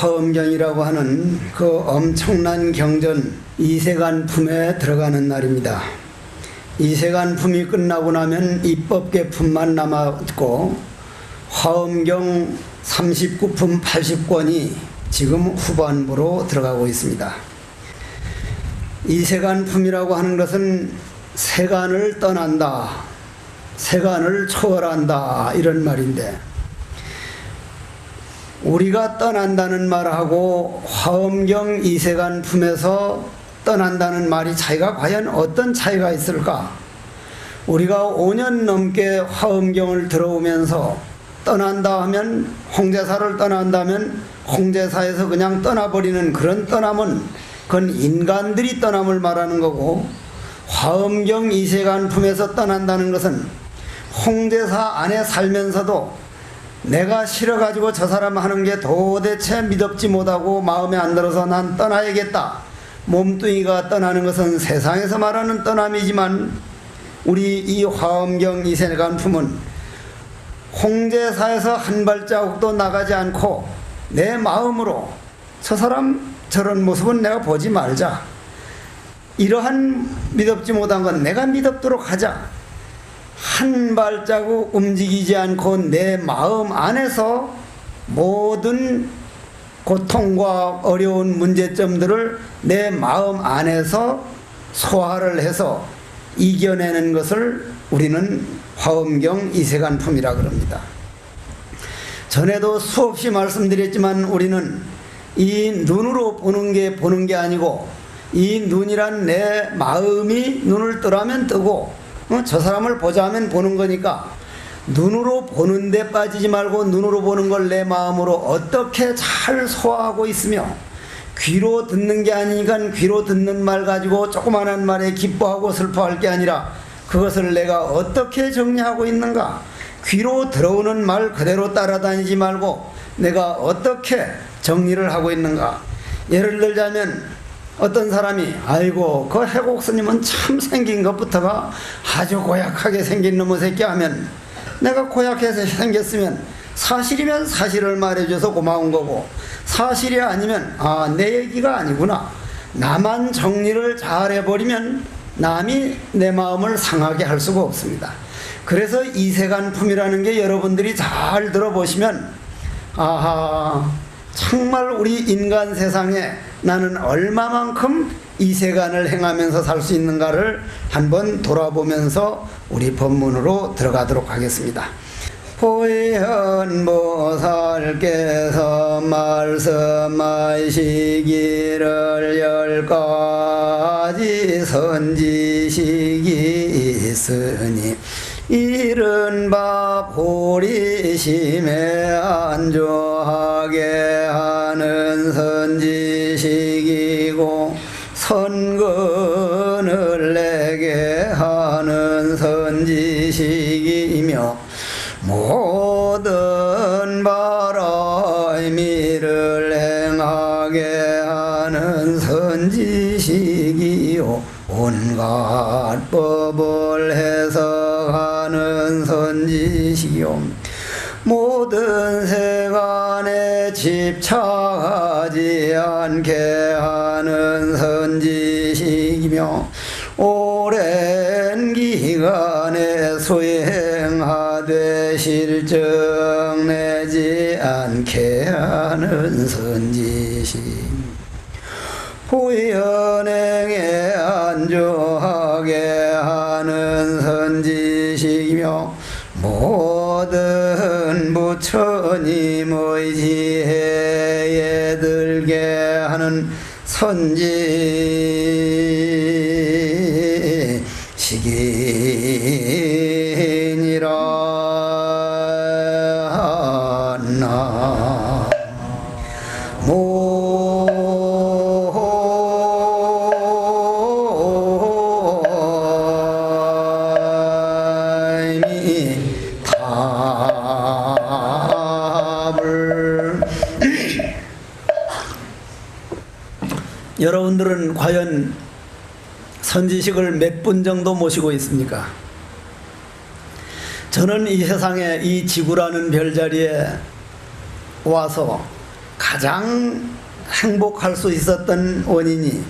화엄경이라고 하는 그 엄청난 경전 이세간품에 들어가는 날입니다. 이세간품이 끝나고 나면 입법계품만 남았고 화엄경 39품 80권이 지금 후반부로 들어가고 있습니다. 이세간품이라고 하는 것은 세간을 떠난다, 세간을 초월한다 이런 말인데, 우리가 떠난다는 말하고 화엄경 이세간품에서 떠난다는 말이 차이가 과연 어떤 차이가 있을까? 우리가 5년 넘게 화엄경을 들어오면서 떠난다 하면, 홍제사를 떠난다면 홍제사에서 그냥 떠나버리는 그런 떠남은 그건 인간들이 떠남을 말하는 거고, 화엄경 이세간품에서 떠난다는 것은 홍제사 안에 살면서도 내가 싫어가지고 저 사람 하는 게 도대체 미덥지 못하고 마음에 안 들어서 난 떠나야겠다, 몸뚱이가 떠나는 것은 세상에서 말하는 떠남이지만, 우리 이 화엄경 이세간품은 홍제사에서 한 발자국도 나가지 않고 내 마음으로 저 사람 저런 모습은 내가 보지 말자, 이러한 미덥지 못한 건 내가 미덥도록 하자, 한 발자국 움직이지 않고 내 마음 안에서 모든 고통과 어려운 문제점들을 내 마음 안에서 소화를 해서 이겨내는 것을 우리는 화엄경 이세간품이라 그럽니다. 전에도 수없이 말씀드렸지만 우리는 이 눈으로 보는 게 아니고, 이 눈이란 내 마음이 눈을 뜨라면 뜨고 저 사람을 보자 하면 보는 거니까, 눈으로 보는 데 빠지지 말고 눈으로 보는 걸 내 마음으로 어떻게 잘 소화하고 있으며, 귀로 듣는 게 아니니까 귀로 듣는 말 가지고 조그마한 말에 기뻐하고 슬퍼할 게 아니라 그것을 내가 어떻게 정리하고 있는가, 귀로 들어오는 말 그대로 따라다니지 말고 내가 어떻게 정리를 하고 있는가. 예를 들자면 어떤 사람이 아이고 그 해곡스님은 참 생긴 것부터가 아주 고약하게 생긴 놈의 새끼 하면, 내가 고약해서 생겼으면 사실이면 사실을 말해줘서 고마운 거고, 사실이 아니면 내 얘기가 아니구나, 나만 정리를 잘 해버리면 남이 내 마음을 상하게 할 수가 없습니다. 그래서 이세간품이라는 게 여러분들이 잘 들어보시면, 아하, 정말 우리 인간 세상에 나는 얼마만큼 이세간을 행하면서 살 수 있는가를 한번 돌아보면서 우리 법문으로 들어가도록 하겠습니다. 보현보살께서 말씀하시기를 10가지 선지식이 있으니, 이른바 보리심에 안주하게 하는 선지식이고, 선근을 내게 하는 선지식이며, 모든 바람이를 행하게 하는 선지식이요, 온갖 법을 해석하는 선지식이요, 모든 세간에 집착하지 않게 하는 선지식이며, 오랜 기간에 수행하되 실증 내지 않게 하는 선지식, 후연행에 안주하게 하는 선지식이며, 모든 부처님의 지혜에 들게 하는 선지식이니라. 여러분들은 과연 선지식을 몇 분 정도 모시고 있습니까? 저는 이 세상에, 이 지구라는 별자리에 와서 가장 행복할 수 있었던 원인이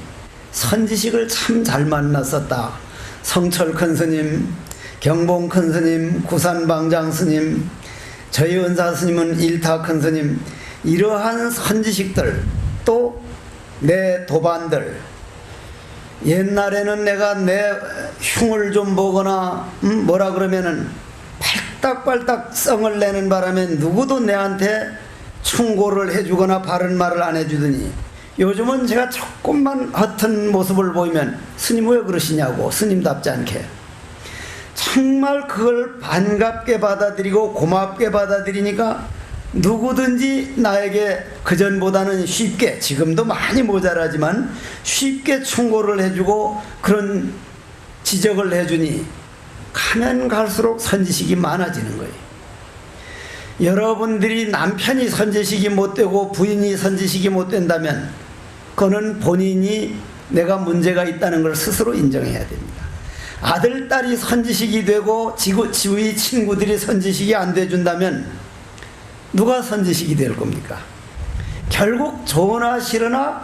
선지식을 참 잘 만났었다. 성철 큰 스님, 경봉 큰 스님, 구산방장 스님, 저희 은사 스님은 일타 큰 스님, 이러한 선지식들, 또 내 도반들, 옛날에는 내가 내 흉을 좀 보거나 뭐라 그러면은 팔딱팔딱 썽을 내는 바람에 누구도 내한테 충고를 해주거나 바른 말을 안 해주더니 요즘은 제가 조금만 허튼 모습을 보이면 스님 왜 그러시냐고, 스님답지 않게 정말 그걸 반갑게 받아들이고 고맙게 받아들이니까 누구든지 나에게 그전보다는 쉽게, 지금도 많이 모자라지만 쉽게 충고를 해주고 그런 지적을 해주니 가면 갈수록 선지식이 많아지는 거예요. 여러분들이 남편이 선지식이 못되고 부인이 선지식이 못된다면 그거는 본인이 내가 문제가 있다는 걸 스스로 인정해야 됩니다. 아들, 딸이 선지식이 되고 주위 친구들이 선지식이 안 돼준다면 누가 선지식이 될 겁니까? 결국 좋으나 싫으나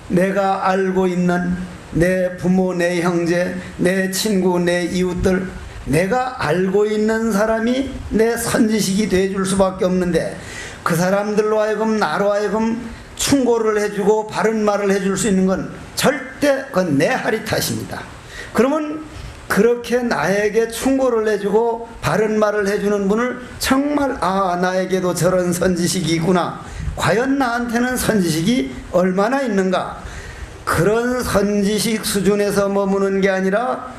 내가 알고 있는 내 부모, 내 형제, 내 친구, 내 이웃들, 내가 알고 있는 사람이 내 선지식이 돼줄 수밖에 없는데 그 사람들로 하여금 나로 하여금 충고를 해주고 바른 말을 해줄 수 있는 건 절대 그건 내 하리 탓입니다. 그러면 그렇게 나에게 충고를 해주고 바른 말을 해주는 분을 정말 나에게도 저런 선지식이 있구나, 과연 나한테는 선지식이 얼마나 있는가, 그런 선지식 수준에서 머무는 게 아니라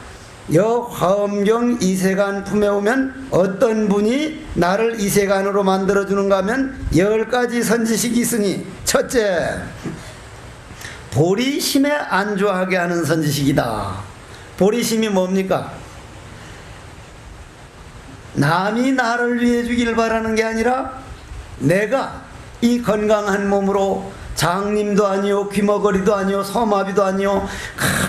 화엄경 이세간 품에 오면 어떤 분이 나를 이세간으로 만들어주는가 하면 10가지 선지식이 있으니, 첫째, 보리심에 안주하게 하는 선지식이다. 보리심이 뭡니까? 남이 나를 위해 주길 바라는 게 아니라 내가 이 건강한 몸으로 장님도 아니요, 귀머거리도 아니요, 소마비도 아니요,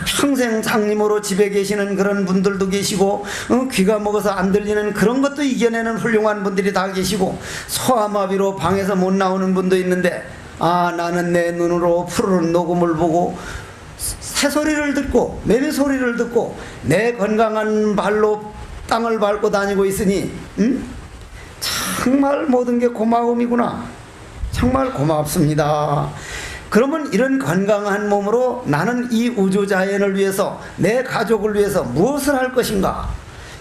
평생 장님으로 집에 계시는 그런 분들도 계시고, 귀가 먹어서 안 들리는 그런 것도 이겨내는 훌륭한 분들이 다 계시고, 소아마비로 방에서 못 나오는 분도 있는데, 나는 내 눈으로 푸르른 녹음을 보고 새소리를 듣고 매미소리를 듣고 내 건강한 발로 땅을 밟고 다니고 있으니 정말 모든 게 고마움이구나. 정말 고맙습니다. 그러면 이런 건강한 몸으로 나는 이 우주자연을 위해서, 내 가족을 위해서 무엇을 할 것인가?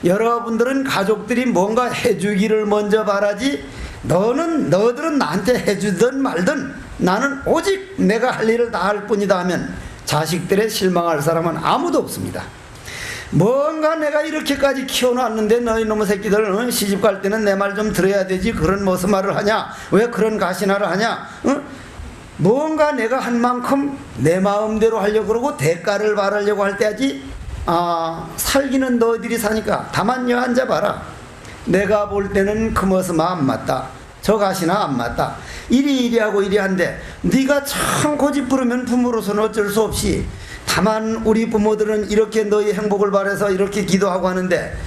여러분들은 가족들이 뭔가 해주기를 먼저 바라지, 너들은 나한테 해주든 말든 나는 오직 내가 할 일을 다 할 뿐이다 하면 자식들에 실망할 사람은 아무도 없습니다. 뭔가 내가 이렇게까지 키워놨는데 너희 놈의 새끼들 시집 갈 때는 내 말 좀 들어야 되지, 그런 무슨 말을 하냐, 왜 그런 가시나를 하냐, 뭔가 내가 한 만큼 내 마음대로 하려고 그러고 대가를 바라려고 할 때 하지. 살기는 너희들이 사니까 다만 여 앉아봐라. 내가 볼 때는 그 모습 안 맞다, 저 가시나 안 맞다, 이리 하고 이리 한데 네가 참 고집 부르면 부모로서는 어쩔 수 없이, 다만 우리 부모들은 이렇게 너희 행복을 바라서 이렇게 기도하고 하는데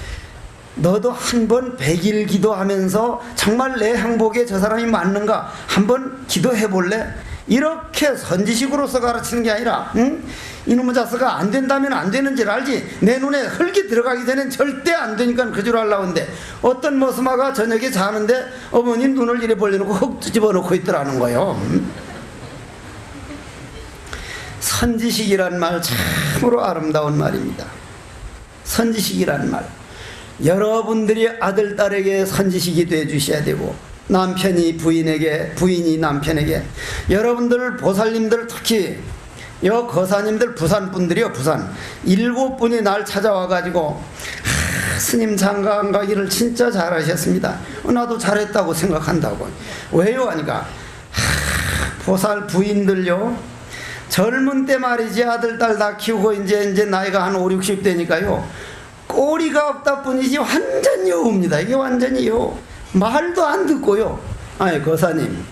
너도 한번 100일 기도하면서 정말 내 행복에 저 사람이 맞는가 한번 기도해 볼래? 이렇게 선지식으로서 가르치는 게 아니라 이놈의 자스가 안 된다면 안 되는 줄 알지, 내 눈에 흙이 들어가기 전엔 절대 안 되니까 그 줄 알라는데, 어떤 모스마가 저녁에 자는데 어머님 눈을 이래 벌려놓고 흙 집어넣고 있더라는 거예요. 선지식이란 말 참으로 아름다운 말입니다. 선지식이란 말, 여러분들이 아들, 딸에게 선지식이 되어 주셔야 되고, 남편이 부인에게, 부인이 남편에게, 여러분들 보살님들, 특히 거사님들, 부산 분들이요, 부산 7분이 날 찾아와 가지고 스님 장가안 가기를 진짜 잘하셨습니다. 나도 잘했다고 생각한다고. 왜요? 하니까 보살 부인들요, 젊은 때 말이지 아들, 딸 다 키우고 이제 나이가 한 5, 60대니까요 꼬리가 없다 뿐이지 완전히 여우입니다. 이게 완전히 여우. 말도 안 듣고요. 거사님,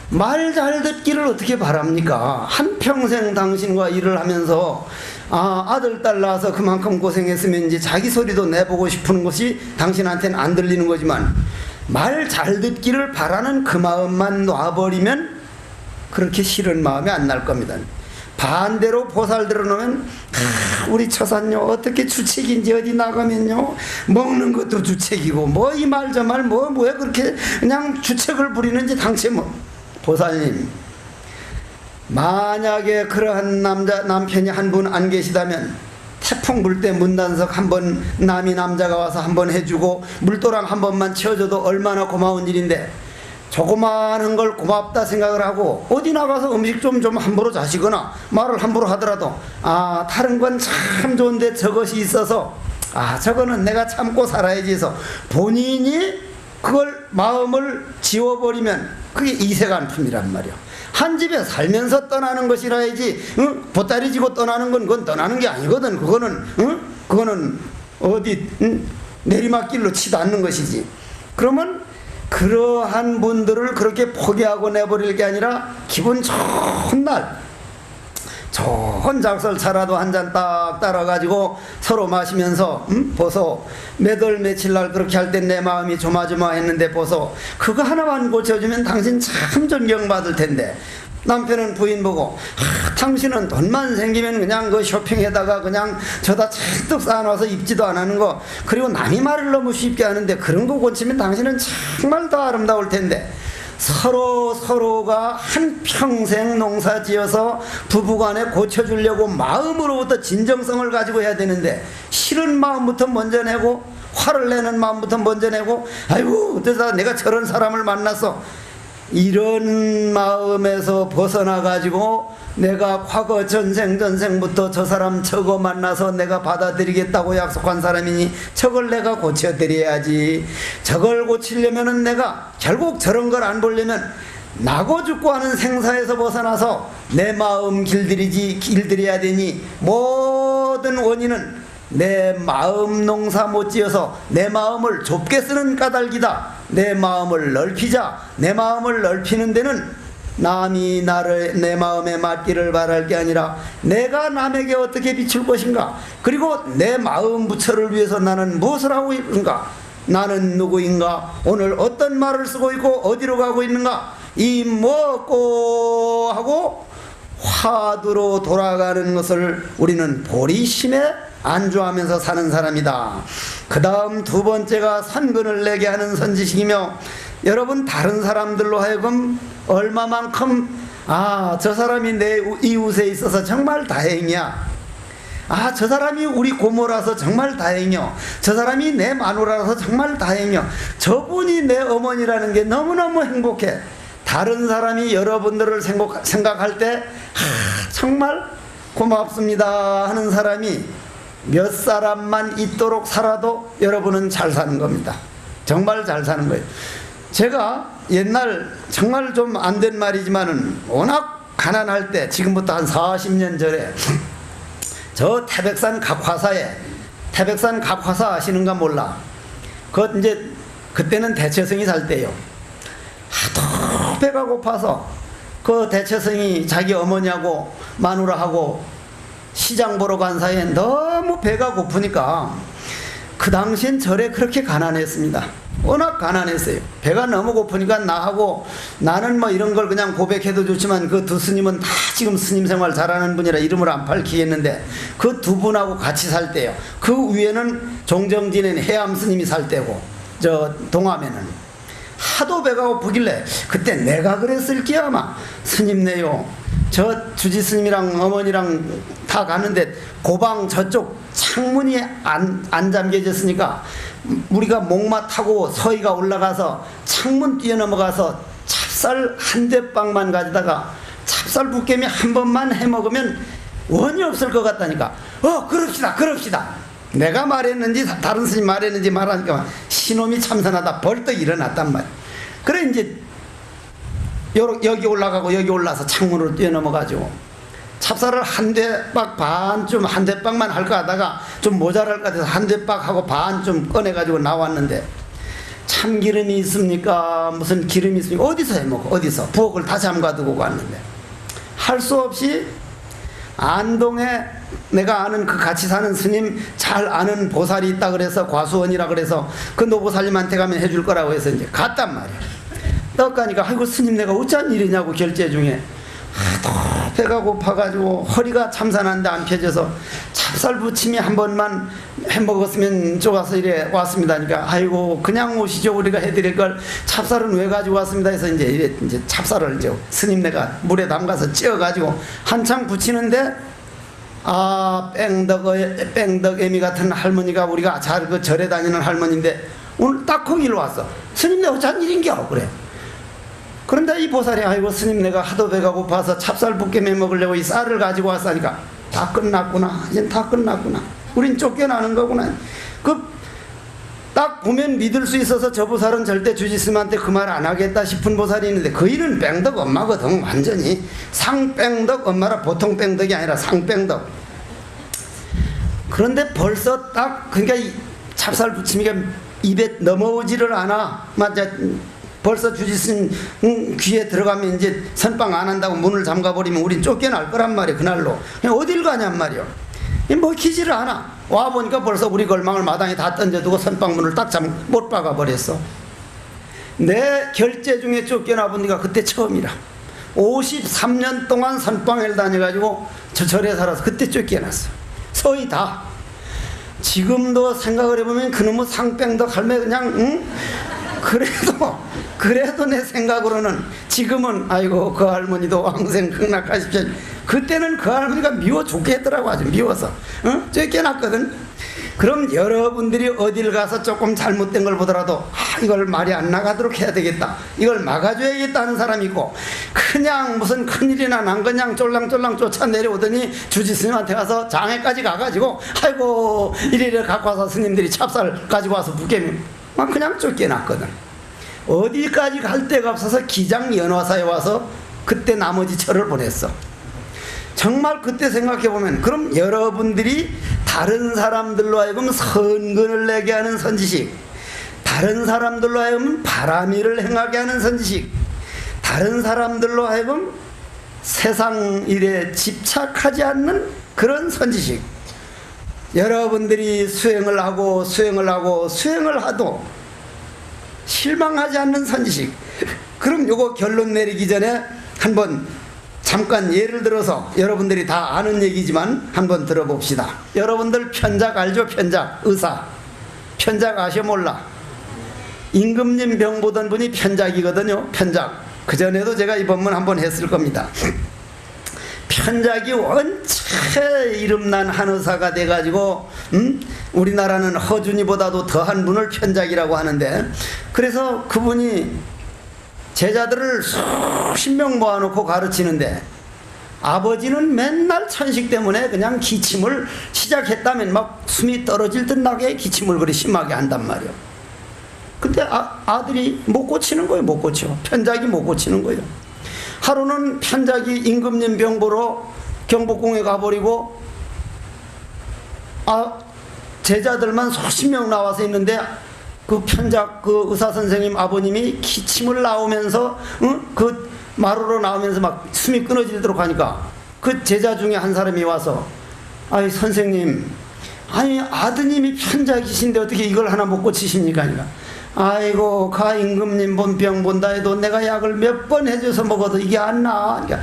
말 잘 듣기를 어떻게 바랍니까? 한평생 당신과 일을 하면서 아들, 딸 낳아서 그만큼 고생했으면 이제 자기 소리도 내보고 싶은 것이 당신한테는 안 들리는 거지만, 말 잘 듣기를 바라는 그 마음만 놔버리면 그렇게 싫은 마음이 안 날 겁니다. 반대로 보살들어 놓으면 우리 처사요 어떻게 주책인지 어디 나가면요 먹는 것도 주책이고 뭐 이 말 저 말 뭐야 그렇게 그냥 주책을 부리는지 당체 뭐 보살님 만약에 그러한 남편이 한 분 안 계시다면 태풍 불 때 문단석 한번 남이 남자가 와서 한번 해주고 물도랑 한 번만 채워줘도 얼마나 고마운 일인데 조그마한 걸 고맙다 생각을 하고 어디 나가서 음식 좀 함부로 자시거나 말을 함부로 하더라도 아 다른 건 참 좋은데 저것이 있어서 아 저거는 내가 참고 살아야지 해서 본인이 그걸 마음을 지워버리면 그게 이색안품이란 말이야. 한 집에 살면서 떠나는 것이라야지 응? 보따리 지고 떠나는 건 그건 떠나는 게 아니거든. 그거는 응? 그거는 어디 응? 내리막길로 치도 않는 것이지. 그러면 그러한 분들을 그렇게 포기하고 내버릴 게 아니라 기분 좋은 날 좋은 작설차라도 한 잔 딱 따라가지고 서로 마시면서 보소 몇 월 며칠 날 그렇게 할 때 내 마음이 조마조마했는데 보소 그거 하나만 고쳐주면 당신 참 존경받을 텐데 남편은 부인 보고 당신은 돈만 생기면 그냥 그 쇼핑에다가 그냥 저다 잔뜩 쌓아놔서 입지도 안 하는 거 그리고 남이 말을 너무 쉽게 하는데 그런 거 고치면 당신은 정말 더 아름다울 텐데 서로가 한평생 농사 지어서 부부간에 고쳐주려고 마음으로부터 진정성을 가지고 해야 되는데 싫은 마음부터 먼저 내고 화를 내는 마음부터 먼저 내고 아이고 어쩌다 내가 저런 사람을 만났어 이런 마음에서 벗어나 가지고 내가 과거 전생부터 저 사람 저거 만나서 내가 받아들이겠다고 약속한 사람이니 저걸 내가 고쳐드려야지. 저걸 고치려면은 내가 결국 저런 걸 안 보려면 나고 죽고 하는 생사에서 벗어나서 내 마음 길들여야 되니 모든 원인은 내 마음 농사 못 지어서 내 마음을 좁게 쓰는 까닭이다. 내 마음을 넓히자. 내 마음을 넓히는 데는 남이 내 마음에 맞기를 바랄 게 아니라 내가 남에게 어떻게 비출 것인가 그리고 내 마음 부처를 위해서 나는 무엇을 하고 있는가 나는 누구인가 오늘 어떤 말을 쓰고 있고 어디로 가고 있는가 이 먹고 하고 화두로 돌아가는 것을 우리는 보리심에 안주하면서 사는 사람이다. 그 다음 두 번째가 선근을 내게 하는 선지식이며 여러분 다른 사람들로 하여금 얼마만큼 저 사람이 내 이웃에 있어서 정말 다행이야. 저 사람이 우리 고모라서 정말 다행이요. 저 사람이 내 마누라라서 정말 다행이요. 저분이 내 어머니라는 게 너무너무 행복해. 다른 사람이 여러분들을 생각할 때 정말 고맙습니다 하는 사람이 몇 사람만 있도록 살아도 여러분은 잘 사는 겁니다. 정말 잘 사는 거예요. 제가 옛날 정말 좀 안 된 말이지만은 워낙 가난할 때 지금부터 한 40년 전에 저 태백산 각화사 아시는가 몰라. 그때는 대처성이 살 때요. 하도 배가 고파서 그 대처성이 자기 어머니하고 마누라하고 시장 보러 간 사이에 너무 배가 고프니까 그 당시엔 절에 그렇게 가난했습니다. 워낙 가난했어요. 배가 너무 고프니까 나는 뭐 이런 걸 그냥 고백해도 좋지만 그 두 스님은 다 지금 스님 생활 잘하는 분이라 이름을 안 밝히겠는데 그 두 분하고 같이 살 때요. 그 위에는 종정진에는 해암 스님이 살 때고 저 동암에는 하도 배가 고프길래 그때 내가 그랬을게 아마 스님네요. 저 주지 스님이랑 어머니랑 다 가는데 고방 저쪽 창문이 안 잠겨졌으니까 우리가 목마 타고 서희가 올라가서 창문 뛰어넘어가서 찹쌀 한 대빵만 가져다가 찹쌀 북개미 한 번만 해먹으면 원이 없을 것 같다니까. 그럽시다. 내가 말했는지 다른 스님 말했는지 말하니까 신놈이 참선하다 벌떡 일어났단 말이야. 그래 이제 여기 올라가고 여기 올라서 창문으로 뛰어넘어가지고 찹쌀을 한 대박 반쯤 한 대박만 할까 하다가 좀 모자랄 것 같아서 한 대박하고 반쯤 꺼내가지고 나왔는데 참기름이 있습니까? 무슨 기름이 있습니까? 어디서 해먹어? 어디서? 부엌을 다 잠가두고 왔는데 할 수 없이 안동에 내가 아는 그 같이 사는 스님 잘 아는 보살이 있다 그래서 과수원이라 그래서 그 노보살님한테 가면 해줄 거라고 해서 이제 갔단 말이야. 떡 가니까 아이고 스님 내가 어쩐 일이냐고 결제 중에 하도 배가 고파가지고 허리가 참산한데 안 펴져서 찹쌀 부침이 한 번만 해먹었으면 좋아서 이래 왔습니다. 그러니까 아이고 그냥 오시죠, 우리가 해드릴 걸 찹쌀은 왜 가지고 왔습니다 해서 이제 찹쌀을 이제 스님네가 물에 담가서 찌어가지고 한창 부치는데 뺑덕 애미 같은 할머니가, 우리가 잘 그 절에 다니는 할머니인데 오늘 딱 거기로 왔어. 스님네 어쩐 일인겨 그래. 그런데 이 보살이 아이고 스님 내가 하도 배가 고파서 찹쌀 붓게매 먹으려고 이 쌀을 가지고 왔으니까 다 끝났구나. 이젠 다 끝났구나. 우린 쫓겨나는 거구나. 딱 보면 믿을 수 있어서 저 보살은 절대 주지스님한테 그 말 안 하겠다 싶은 보살이 있는데 그 일은 뺑덕 엄마거든. 완전히 상뺑덕 엄마라. 보통 뺑덕이 아니라 상뺑덕. 그런데 벌써 딱 그러니까 이 찹쌀 부침이가 입에 넘어오지를 않아. 맞아. 벌써 주지스님 귀에 들어가면 이제 선빵 안 한다고 문을 잠가버리면 우린 쫓겨날 거란 말이야. 그날로 그냥 어딜 가냔 말이야. 먹히지를 않아. 와보니까 벌써 우리 걸망을 마당에 다 던져두고 선빵 문을 딱 못 박아버렸어. 내 결제 중에 쫓겨나 본 데가 그때 처음이라. 53년 동안 선빵을 다녀가지고 저 절에 살아서 그때 쫓겨났어. 서희 다. 지금도 생각을 해보면 그놈의 상뺑덕 할매 그냥 응? 그래도 내 생각으로는 지금은 아이고 그 할머니도 왕생 극락하십시오. 그때는 그 할머니가 미워 죽겠더라고. 아주 미워서 쫓겨났거든. 그럼 여러분들이 어딜 가서 조금 잘못된 걸 보더라도 이걸 말이 안 나가도록 해야 되겠다, 이걸 막아줘야겠다 하는 사람이 있고, 그냥 무슨 큰일이나 난 그냥 쫄랑쫄랑 쫓아 내려오더니 주지스님한테 가서 장애까지 가가지고 아이고 이리를 갖고 와서 스님들이 찹쌀 가지고 와서 붓게면 막 그냥 쫓겨났거든. 어디까지 갈 데가 없어서 기장 연화사에 와서 그때 나머지 철을 보냈어. 정말 그때 생각해보면 그럼 여러분들이 다른 사람들로 하여금 선근을 내게 하는 선지식, 다른 사람들로 하여금 바람일을 행하게 하는 선지식, 다른 사람들로 하여금 세상 일에 집착하지 않는 그런 선지식, 여러분들이 수행을 하고 수행을 하도 실망하지 않는 선지식. 그럼 요거 결론 내리기 전에 한번 잠깐 예를 들어서 여러분들이 다 아는 얘기지만 한번 들어봅시다. 여러분들 편작 알죠? 편작. 의사 편작 아셔 몰라? 임금님 병 보던 분이 편작이거든요. 편작. 그전에도 제가 이 법문 한번 했을 겁니다. 편작이 원체 이름난 한 의사가 돼가지고 우리나라는 허준이보다도 더한 분을 편작이라고 하는데, 그래서 그분이 제자들을 수십 명 모아놓고 가르치는데 아버지는 맨날 천식 때문에 그냥 기침을 시작했다면 막 숨이 떨어질 듯 나게 기침을 그리 심하게 한단 말이에요. 근데 아들이 못 고치는 거예요. 못 고쳐. 편작이 못 고치는 거예요. 하루는 편작이 임금님 병 보러 경복궁에 가버리고 제자들만 수십 명 나와서 있는데 그 편작 그 의사 선생님 아버님이 기침을 나오면서 그 마루로 나오면서 막 숨이 끊어지도록 하니까 그 제자 중에 한 사람이 와서 아이 선생님, 아니 아드님이 편작이신데 어떻게 이걸 하나 못 고치십니까? 그러니까 아이고 가 임금님 병 본다 해도 내가 약을 몇 번 해줘서 먹어도 이게 안 나. 그러니까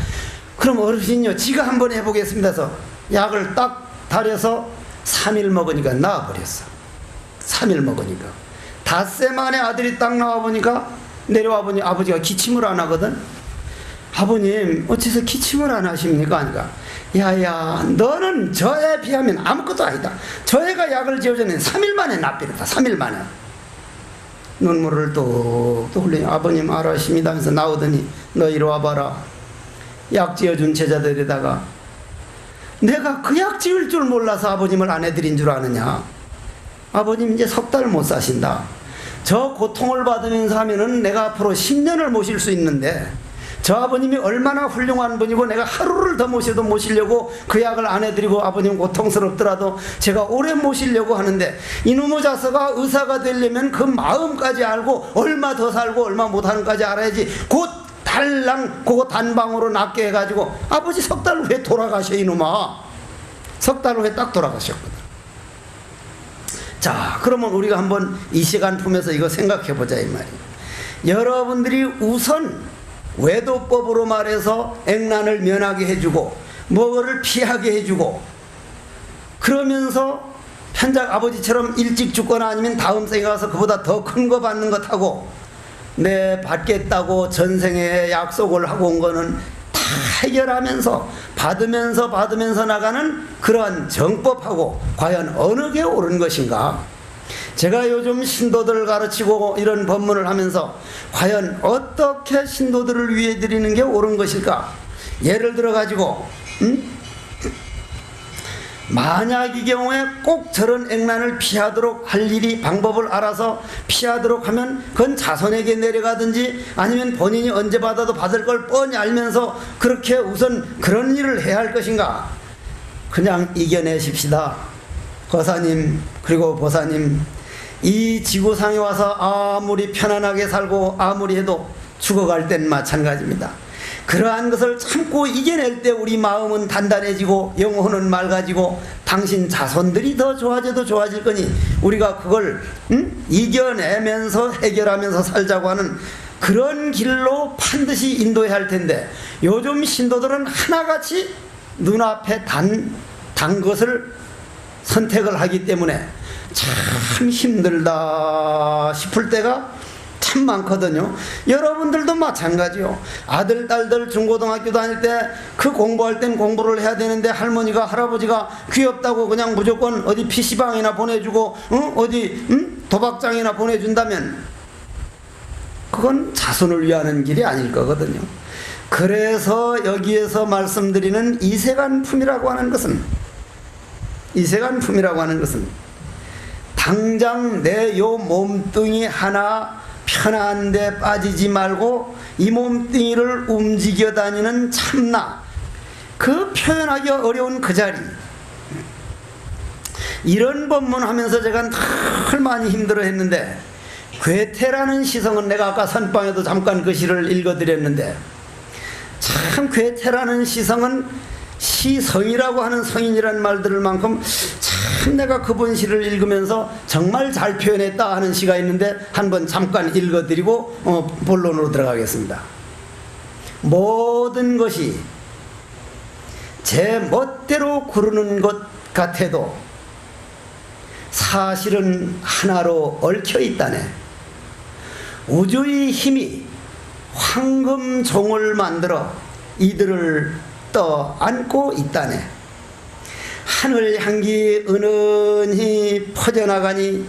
그럼 어르신요 지가 한번 해보겠습니다 해서 약을 딱 달여서 3일 먹으니까 나아버렸어. 3일 먹으니까 닷새 만에 아들이 딱 나와보니까 내려와 보니 아버지가 기침을 안 하거든. 아버님 어째서 기침을 안 하십니까? 하니까 야야 너는 저에 비하면 아무것도 아니다. 저 애가 약을 지어주는 3일 만에 납비했다. 3일 만에. 눈물을 또 흘리니 아버님 알아십니다 하면서 나오더니 너 이리 와봐라. 약 지어준 제자들에다가 내가 그 약 지을 줄 몰라서 아버님을 안 해드린 줄 아느냐. 아버님 이제 석 달 못 사신다. 저 고통을 받으면서 하면은 내가 앞으로 10년을 모실 수 있는데 저 아버님이 얼마나 훌륭한 분이고 내가 하루를 더 모셔도 모시려고 그 약을 안 해드리고 아버님 고통스럽더라도 제가 오래 모시려고 하는데 이놈의 자서가 의사가 되려면 그 마음까지 알고 얼마 더 살고 얼마 못하는까지 알아야지 곧 달랑 그거 단방으로 낫게 해가지고 아버지 석 달 후에 돌아가셔 이놈아. 석 달 후에 딱 돌아가셨거든. 자 그러면 우리가 한번 이 시간 품에서 이거 생각해 보자 이 말이에요. 여러분들이 우선 외도법으로 말해서 액난을 면하게 해주고 뭐를 피하게 해주고, 그러면서 편작 아버지처럼 일찍 죽거나 아니면 다음 생에 가서 그보다 더 큰 거 받는 것하고, 내 받겠다고 전생에 약속을 하고 온 거는 다 해결하면서 받으면서 나가는 그러한 정법하고 과연 어느 게 옳은 것인가? 제가 요즘 신도들을 가르치고 이런 법문을 하면서 과연 어떻게 신도들을 위해 드리는 게 옳은 것일까? 예를 들어 가지고 만약 이 경우에 꼭 저런 액난을 피하도록 할 일이, 방법을 알아서 피하도록 하면 그건 자손에게 내려가든지 아니면 본인이 언제 받아도 받을 걸 뻔히 알면서 그렇게 우선 그런 일을 해야 할 것인가? 그냥 이겨내십시다. 거사님 그리고 보사님, 이 지구상에 와서 아무리 편안하게 살고 아무리 해도 죽어갈 땐 마찬가지입니다. 그러한 것을 참고 이겨낼 때 우리 마음은 단단해지고 영혼은 맑아지고 당신 자손들이 더 좋아져도 좋아질 거니, 우리가 그걸 이겨내면서 해결하면서 살자고 하는 그런 길로 반드시 인도해야 할 텐데, 요즘 신도들은 하나같이 눈앞에 단 것을 선택을 하기 때문에 참 힘들다 싶을 때가 참 많거든요. 여러분들도 마찬가지요. 아들, 딸들 중고등학교 다닐 때 그 공부할 땐 공부를 해야 되는데 할머니가, 할아버지가 귀엽다고 그냥 무조건 어디 PC방이나 보내주고 어디 도박장이나 보내준다면 그건 자손을 위하는 길이 아닐 거거든요. 그래서 여기에서 말씀드리는 이세간품이라고 하는 것은, 당장 내 요 몸뚱이 하나 편한데 빠지지 말고 이 몸뚱이를 움직여 다니는 참나, 그 표현하기 어려운 그 자리, 이런 법문하면서 제가 늘 많이 힘들어 했는데, 괴테라는 시성은 내가 아까 선방에도 잠깐 그 시를 읽어드렸는데, 참 괴테라는 시성은 시성이라고 하는 성인이라는 말 들을 만큼 참 내가 그분 시를 읽으면서 정말 잘 표현했다 하는 시가 있는데 한번 잠깐 읽어드리고 본론으로 들어가겠습니다. 모든 것이 제 멋대로 구르는 것 같아도 사실은 하나로 얽혀 있다네. 우주의 힘이 황금종을 만들어 이들을 떠안고 있다네. 하늘 향기 은은히 퍼져나가니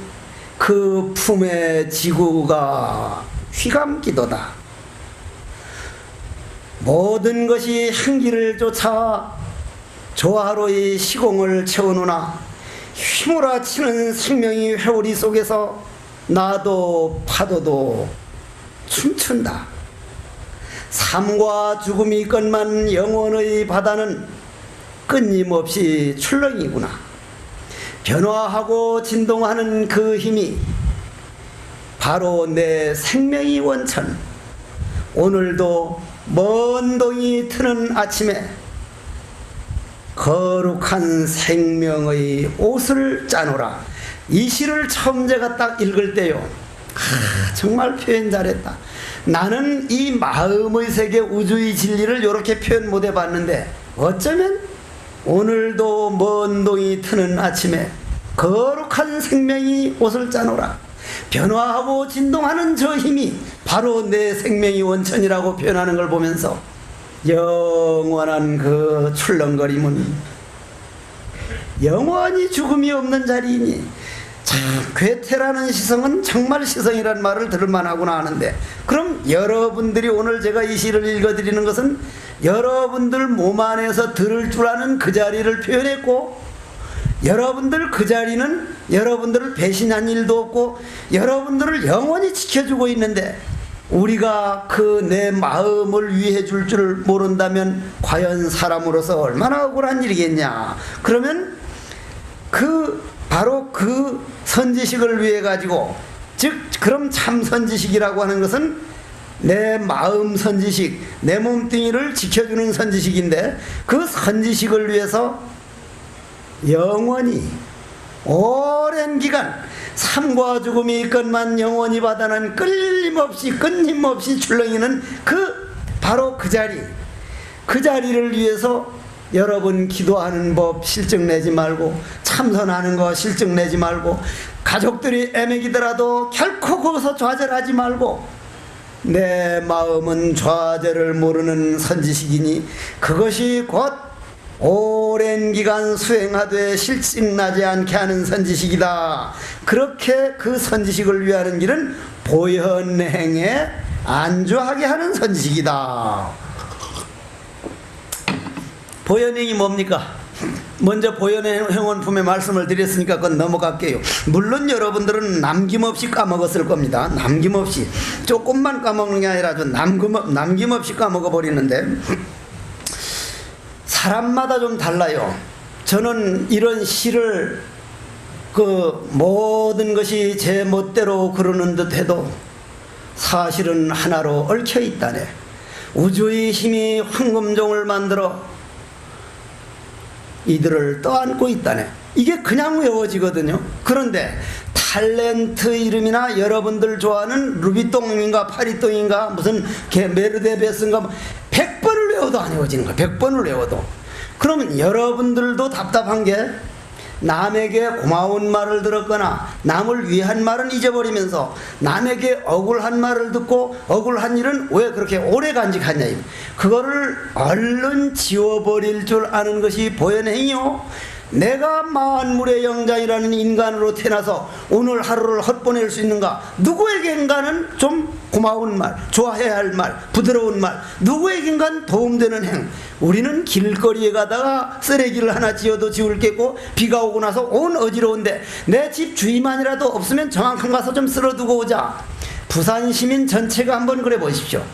그 품에 지구가 휘감기도다. 모든 것이 향기를 쫓아 조화로이 시공을 채우노나 휘몰아치는 생명의 회오리 속에서 나도 파도도 춤춘다. 삶과 죽음이 끝만 영원의 바다는 끊임없이 출렁이구나. 변화하고 진동하는 그 힘이 바로 내 생명의 원천. 오늘도 먼 동이 트는 아침에 거룩한 생명의 옷을 짜노라. 이 시를 처음 제가 딱 읽을 때요, 정말 표현 잘했다. 나는 이 마음의 세계, 우주의 진리를 이렇게 표현 못 해봤는데 어쩌면 오늘도 먼 동이 트는 아침에 거룩한 생명이 옷을 짜노라. 변화하고 진동하는 저 힘이 바로 내 생명의 원천이라고 표현하는 걸 보면서 영원한 그 출렁거림은 영원히 죽음이 없는 자리이니, 참 괴테라는 시성은 정말 시성이라는 말을 들을만 하구나 하는데, 그럼 여러분들이 오늘 제가 이 시를 읽어드리는 것은 여러분들 몸 안에서 들을 줄 아는 그 자리를 표현했고, 여러분들 그 자리는 여러분들을 배신한 일도 없고 여러분들을 영원히 지켜주고 있는데, 우리가 그 내 마음을 위해 줄 줄 모른다면 과연 사람으로서 얼마나 억울한 일이겠냐. 그러면 바로 그 선지식을 위해 가지고, 즉 그럼 참 선지식이라고 하는 것은 내 마음 선지식, 내 몸뚱이를 지켜주는 선지식인데, 그 선지식을 위해서 영원히 오랜 기간 삶과 죽음이 있건만 영원히 바다는 끊임없이 출렁이는 그 바로 그 자리를 위해서 여러분 기도하는 법 실증 내지 말고, 참선하는 거 실증 내지 말고, 가족들이 애매기더라도 결코 거기서 좌절하지 말고, 내 마음은 좌절을 모르는 선지식이니 그것이 곧 오랜 기간 수행하되 실증나지 않게 하는 선지식이다. 그렇게 그 선지식을 위하는 길은 보현행에 안주하게 하는 선지식이다. 보현행이 뭡니까? 먼저 보현행원품의 말씀을 드렸으니까 그건 넘어갈게요. 물론 여러분들은 남김없이 까먹었을 겁니다. 남김없이. 조금만 까먹는 게 아니라 좀 남김없이 까먹어버리는데, 사람마다 좀 달라요. 저는 이런 시를 모든 것이 제 멋대로 그러는 듯 해도 사실은 하나로 얽혀 있다네. 우주의 힘이 황금종을 만들어 이들을 떠안고 있다네. 이게 그냥 외워지거든요. 그런데 탤런트 이름이나 여러분들 좋아하는 루비똥인가 파리똥인가 무슨 메르데베스인가 100번을 외워도 안 외워지는 거야. 100번을 외워도. 그러면 여러분들도 답답한 게, 남에게 고마운 말을 들었거나 남을 위한 말은 잊어버리면서 남에게 억울한 말을 듣고 억울한 일은 왜 그렇게 오래 간직하냐, 그거를 얼른 지워버릴 줄 아는 것이 보현행이요. 내가 만물의 영장이라는 인간으로 태어나서 오늘 하루를 헛보낼 수 있는가? 누구에겐가는 좀 고마운 말, 좋아해야 할 말, 부드러운 말, 누구에겐간 도움되는 행. 우리는 길거리에 가다가 쓰레기를 하나 지어도 지울 게 있고, 비가 오고 나서 온 어지러운데 내 집 주위만이라도 없으면 저만큼 가서 좀 쓸어두고 오자. 부산 시민 전체가 한번 그래 보십시오.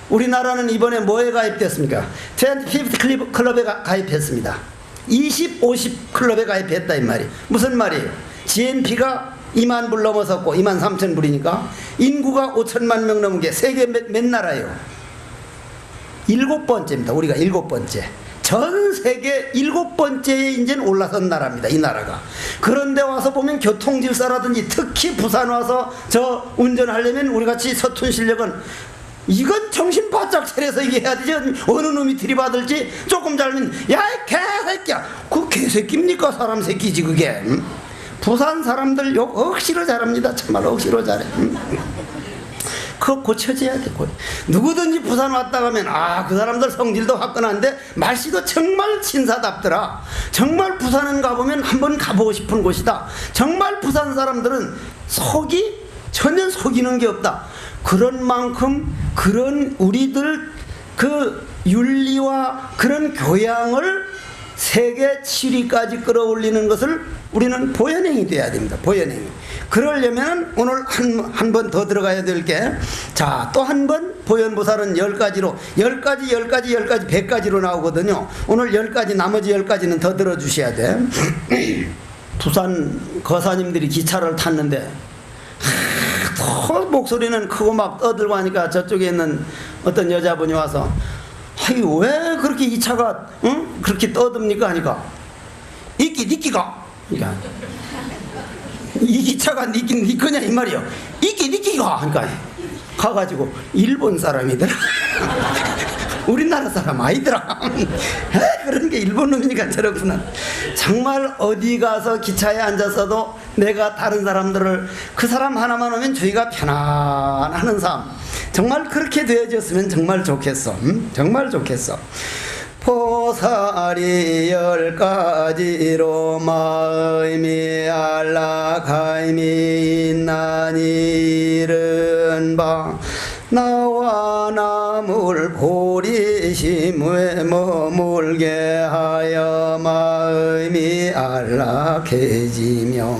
우리나라는 이번에 뭐에 가입됐습니까? 25 클럽에 가입했습니다. 20, 50 클럽에 가입했다 이 말이. 무슨 말이에요? GNP가 2만 불 넘어섰고 2만 3천 불이니까 인구가 5천만 명 넘은 게 세계 몇 나라예요? 7번째입니다. 우리가 7번째. 전 세계 7번째에 이제 올라선 나라입니다. 이 나라가. 그런데 와서 보면 교통질서라든지 특히 부산 와서 저 운전하려면 우리같이 서툰 실력은 이건 정신 바짝 차려서 이게 해야 되지. 어느 놈이 들이받을지 조금 잘면 야 이 개새끼야. 그 개새끼입니까? 사람 새끼지 그게. 부산 사람들 욕 억지로 잘합니다. 정말 억지로 잘해. 그거 고쳐져야 돼. 누구든지 부산 왔다 가면 그 사람들 성질도 화끈한데 말씨도 정말 친사답더라. 정말 부산은 가보면 한번 가보고 싶은 곳이다. 정말 부산 사람들은 전혀 속이는 게 없다. 그런 만큼 그런 우리들 그 윤리와 그런 교양을 세계 7위까지 끌어올리는 것을 우리는 보현행이 돼야 됩니다. 보현행이. 그러려면 오늘 한 번 더 들어가야 될 게, 자, 또 한 번 보현보살은 10가지로 100가지로 나오거든요. 오늘 10가지, 나머지 10가지는 더 들어주셔야 돼. 부산 거사님들이 기차를 탔는데 목소리는 크고 막 떠들고 하니까 저쪽에 있는 어떤 여자분이 와서 왜 그렇게 이 차가 그렇게 떠듭니까? 하니까 니끼가 그러니까 이 기차가 니 거냐 이 말이요. 니끼가 하니까 가가지고 일본 사람이더라. 우리나라 사람 아니더라. 그런 게 일본 놈이니까 저렇구나. 정말 어디 가서 기차에 앉았어도 내가 다른 사람들을, 그 사람 하나만 오면 저희가 편안하는 삶, 정말 그렇게 되어졌으면 정말 좋겠어. 정말 좋겠어. 보살이 10가지로 마음이 안락함이 있나니 이른 바 나와 남을 보리심에 머물게 하여 마음이 안락해지며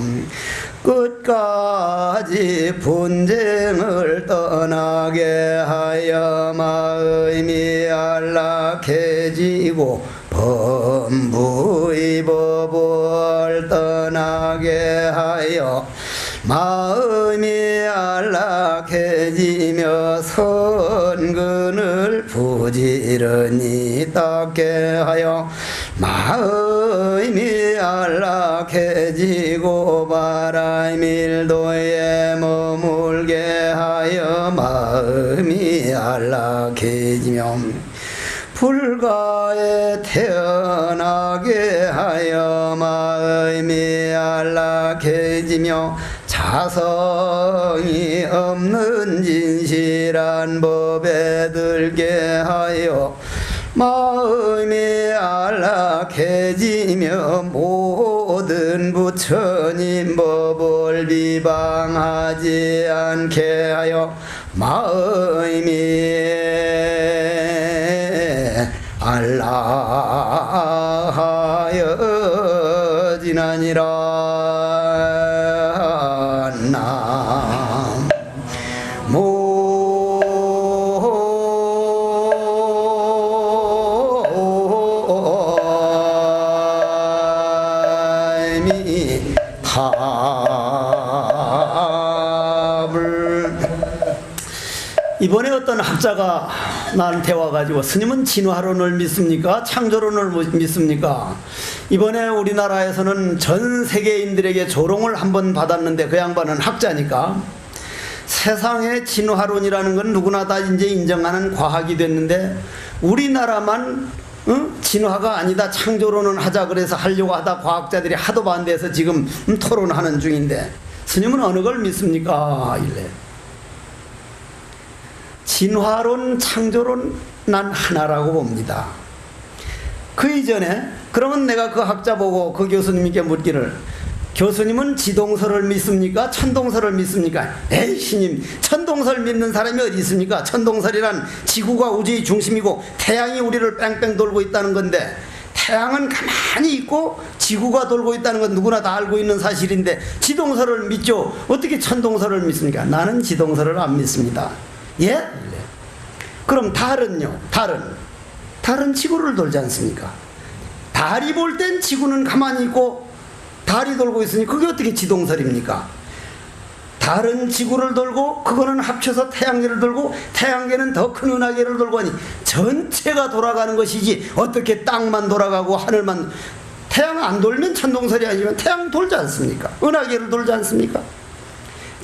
끝까지 분쟁을 떠나게 하여 마음이 안락해지고 범부의 법을 떠나게 하여 마음이 안락해지며 선근을 부지런히 닦게 하여 마음이 안락해지고 바람일도에 머물게 하여 마음이 안락해지며 불가에 태어나게 하여 마음이 안락해지며 자성이 없는 진실한 법에 들게 하여 마음이 안락해지며 모든 부처님 법을 비방하지 않게 하여 마음이 안락하여지나니라. 이번에 어떤 학자가 나한테 와가지고 스님은 진화론을 믿습니까? 창조론을 믿습니까? 이번에 우리나라에서는 전 세계인들에게 조롱을 한번 받았는데 그 양반은 학자니까 세상에 진화론이라는 건 누구나 다 이제 인정하는 과학이 됐는데 우리나라만 진화가 아니다 창조론은 하자 그래서 하려고 하다 과학자들이 하도 반대해서 지금 토론하는 중인데 스님은 어느 걸 믿습니까? 이래. 진화론, 창조론 난 하나라고 봅니다. 그 이전에 그러면 내가 그 학자 보고 그 교수님께 묻기를 교수님은 지동설을 믿습니까? 천동설을 믿습니까? 에이 스님 천동설 믿는 사람이 어디 있습니까? 천동설이란 지구가 우주의 중심이고 태양이 우리를 뺑뺑 돌고 있다는 건데 태양은 가만히 있고 지구가 돌고 있다는 건 누구나 다 알고 있는 사실인데 지동설을 믿죠. 어떻게 천동설을 믿습니까? 나는 지동설을 안 믿습니다. 예? 그럼 달은요? 달은 지구를 돌지 않습니까? 달이 볼 땐 지구는 가만히 있고 달이 돌고 있으니 그게 어떻게 지동설입니까? 달은 지구를 돌고 그거는 합쳐서 태양계를 돌고 태양계는 더 큰 은하계를 돌고 하니 전체가 돌아가는 것이지 어떻게 땅만 돌아가고 하늘만 태양 안 돌면 천동설이 아니면 태양 돌지 않습니까? 은하계를 돌지 않습니까?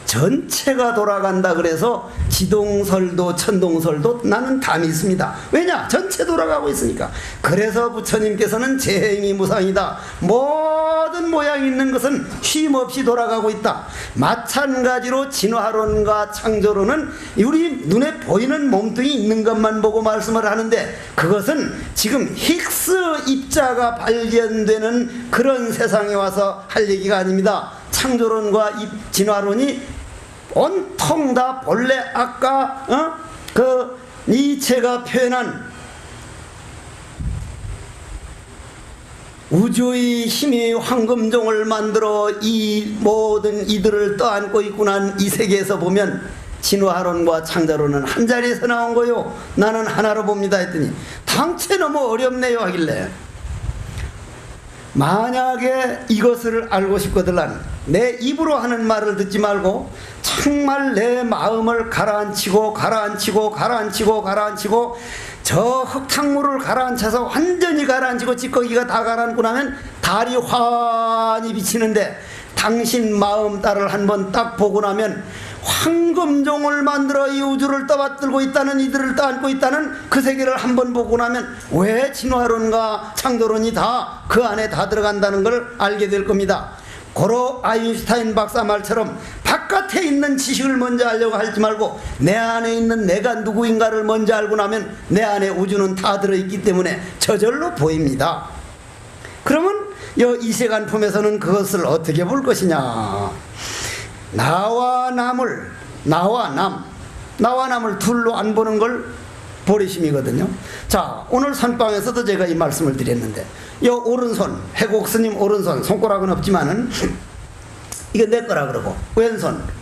전체가 돌아간다 그래서 지동설도 천동설도 나는 다 믿습니다. 왜냐? 전체 돌아가고 있으니까. 그래서 부처님께서는 재행이 무상이다. 모든 모양 있는 것은 쉼없이 돌아가고 있다. 마찬가지로 진화론과 창조론은 우리 눈에 보이는 몸뚱이 있는 것만 보고 말씀을 하는데 그것은 지금 힉스 입자가 발견되는 그런 세상에 와서 할 얘기가 아닙니다. 창조론과 진화론이 온통 다 본래 아까 그 니체가 표현한 우주의 힘이 황금종을 만들어 이 모든 이들을 떠안고 있고 난 이 세계에서 보면 진화론과 창조론은 한 자리에서 나온 거요. 나는 하나로 봅니다 했더니 당체 너무 어렵네요 하길래 만약에 이것을 알고 싶거든 내 입으로 하는 말을 듣지 말고 정말 내 마음을 가라앉히고 저 흙탕물을 가라앉혀서 완전히 가라앉히고 찌꺼기가 다 가라앉고 나면 달이 환히 비치는데 당신 마음 딸을 한번 딱 보고 나면 황금종을 만들어 이 우주를 떠받들고 있다는 이들을 떠안고 있다는 그 세계를 한번 보고 나면 왜 진화론과 창조론이 다 그 안에 다 들어간다는 걸 알게 될 겁니다. 고로 아인슈타인 박사 말처럼 바깥에 있는 지식을 먼저 알려고 하지 말고 내 안에 있는 내가 누구인가를 먼저 알고 나면 내 안에 우주는 다 들어있기 때문에 저절로 보입니다. 그러면 이 세간품에서는 그것을 어떻게 볼 것이냐. 나와 남을 둘로 안 보는 걸 보리심이거든요. 자, 오늘 선방에서도 제가 이 말씀을 드렸는데 이 오른손, 해곡스님 오른손, 손가락은 없지만은 이거 내 거라 그러고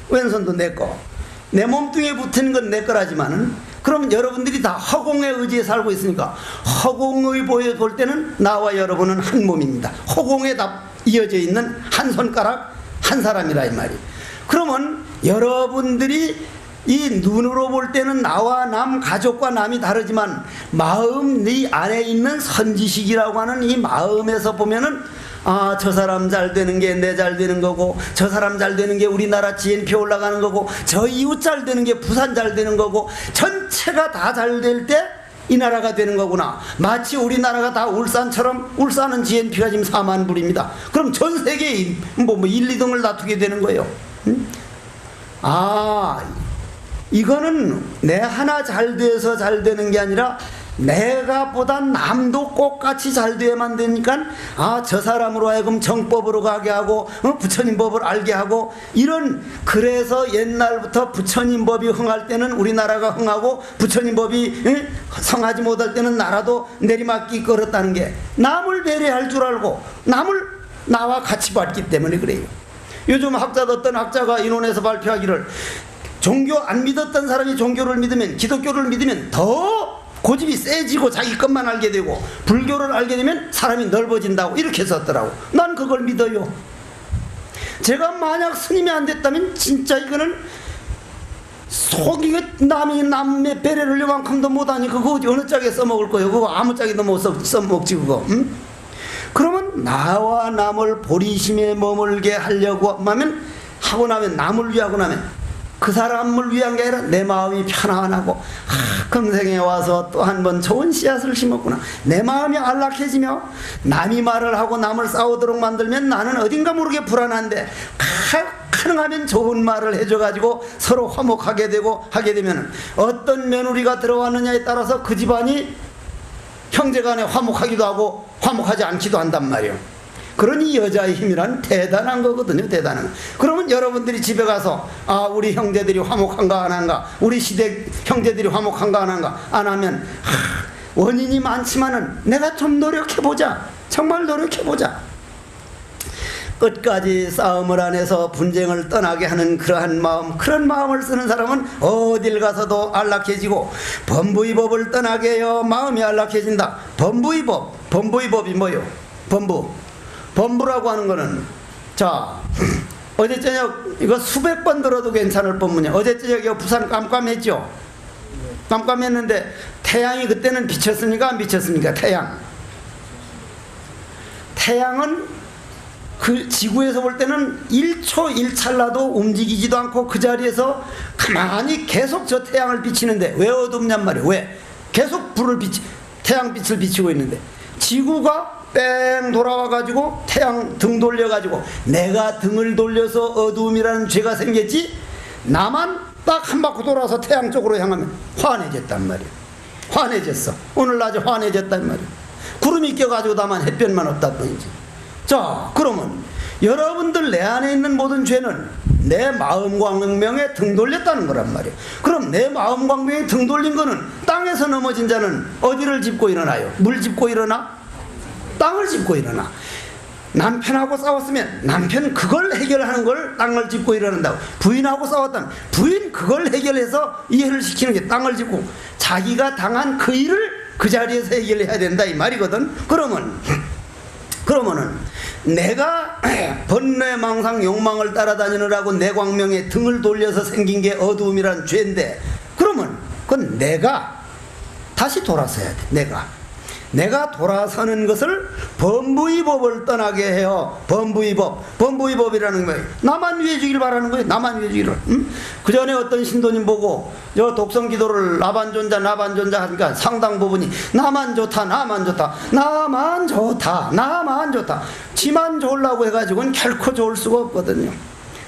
왼손도 내 거. 내 몸뚱이에 붙은 건 내 거라지만은 그럼 여러분들이 다 허공의 의지에 살고 있으니까 허공의 보여 볼 때는 나와 여러분은 한 몸입니다. 허공에 다 이어져 있는 한 손가락 한 사람이라 이 말이. 그러면 여러분들이 이 눈으로 볼 때는 나와 남, 가족과 남이 다르지만 마음 네 안에 있는 선지식이라고 하는 이 마음에서 보면은 아, 저 사람 잘 되는 게 내 잘 되는 거고, 저 사람 잘 되는 게 우리나라 GNP 올라가는 거고, 저 이웃 잘 되는 게 부산 잘 되는 거고, 전체가 다 잘 될 때 이 나라가 되는 거구나. 마치 우리나라가 다 울산처럼, 울산은 GNP가 지금 4만 불입니다. 그럼 전 세계에 1, 2등을 다투게 되는 거예요. 아, 이거는 내 하나 잘 돼서 잘 되는 게 아니라 내가 보다 남도 똑같이 잘 돼야만 되니까, 아, 저 사람으로 하여금 정법으로 가게 하고, 부처님 법을 알게 하고, 이런, 그래서 옛날부터 부처님 법이 흥할 때는 우리나라가 흥하고, 부처님 법이 성하지 못할 때는 나라도 내리막기 걸었다는 게, 남을 배려할 줄 알고 남을 나와 같이 봤기 때문에 그래요. 요즘 어떤 학자가 인원에서 발표하기를, 종교 안 믿었던 사람이 종교를 믿으면, 기독교를 믿으면 더 고집이 세지고 자기 것만 알게 되고, 불교를 알게 되면 사람이 넓어진다고 이렇게 썼더라고. 난 그걸 믿어요. 제가 만약 스님이 안 됐다면 진짜 이거는 속이고 남의 배려를 요만큼도 못하니 그거 어느 짝에 써먹을 거예요. 그거 아무 짝에도 못 써먹지 그거. 그러면 나와 남을 보리심에 머물게 하려고 하면, 하고 나면, 남을 위하고 나면 그 사람을 위한 게 아니라 내 마음이 편안하고, 금생에 와서 또 한 번 좋은 씨앗을 심었구나. 내 마음이 안락해지며 남이 말을 하고 남을 싸우도록 만들면 나는 어딘가 모르게 불안한데, 가능하면 좋은 말을 해줘가지고 서로 화목하게 되고 하게 되면 어떤 며느리가 들어왔느냐에 따라서 그 집안이 형제간에 화목하기도 하고 화목하지 않기도 한단 말이에요. 그러니 여자의 힘이란 대단한 거거든요. 대단한. 그러면 여러분들이 집에 가서, 아, 우리 형제들이 화목한가 안 한가, 우리 시댁 형제들이 화목한가 안 한가, 안 하면 원인이 많지만은 내가 좀 노력해보자, 정말 노력해보자, 끝까지 싸움을 안 해서 분쟁을 떠나게 하는 그러한 마음, 그런 마음을 쓰는 사람은 어딜 가서도 안락해지고, 범부의 법을 떠나게 해요 마음이 안락해진다. 범부의 법이 뭐요? 범부라고 하는 거는, 자, 어제 저녁 이거 수백 번 들어도 괜찮을 법문이야. 어제 저녁 이거 부산 깜깜했죠? 깜깜했는데 태양이 그때는 비쳤습니까? 안 비쳤습니까? 태양은 그 지구에서 볼 때는 1초 1찰나도 움직이지도 않고 그 자리에서 가만히 계속 저 태양을 비치는데 왜 어둡냔 말이에요. 왜? 계속 태양빛을 비치고 있는데, 지구가 뺑 돌아와가지고 태양 등 돌려가지고 내가 등을 돌려서 어두움이라는 죄가 생겼지, 나만 딱 한 바퀴 돌아서 태양 쪽으로 향하면 환해졌단 말이에요. 환해졌어. 오늘 낮에 환해졌단 말이에요. 구름이 껴가지고 다만 햇볕만 없다 뿐이지. 자, 그러면 여러분들 내 안에 있는 모든 죄는 내 마음 광명에 등 돌렸다는 거란 말이에요. 그럼 내 마음 광명에 등 돌린 거는, 땅에서 넘어진 자는 어디를 짚고 일어나요? 물 짚고 일어나? 땅을 짚고 일어나. 남편하고 싸웠으면 남편 그걸 해결하는 걸 땅을 짚고 일어난다고. 부인하고 싸웠다면 부인 그걸 해결해서 이해를 시키는 게 땅을 짚고, 자기가 당한 그 일을 그 자리에서 해결해야 된다 이 말이거든. 그러면은 내가 번뇌 망상 욕망을 따라다니느라고 내 광명에 등을 돌려서 생긴 게 어두움이란 죄인데, 그러면 그건 내가 다시 돌아서야 돼. 내가 돌아서는 것을 범부의 법을 떠나게 해요. 범부의 법이라는 거예요. 나만 위해 주길 바라는 거예요. 나만 위해 주기를. 그 전에 어떤 신도님 보고 저 독성 기도를 나반존자 하니까 상당 부분이 나만 좋다. 지만 좋으려고 해가지고는 결코 좋을 수가 없거든요.